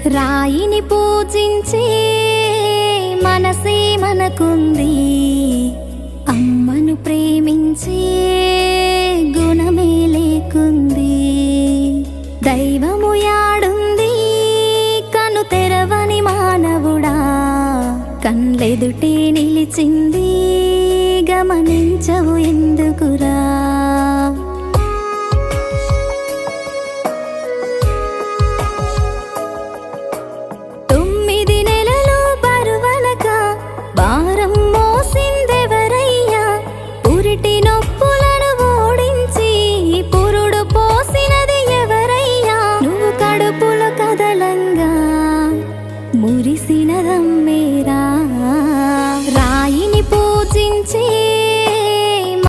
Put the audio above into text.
రాయిని పూజించే మనసే మనకుంది, అమ్మను ప్రేమించే గుణమే లేకుంది. దైవము యాడుంది కను తెరవని మానవుడా, కన్లెదుటే నిలిచింది గమనించవు ఎందుకురా.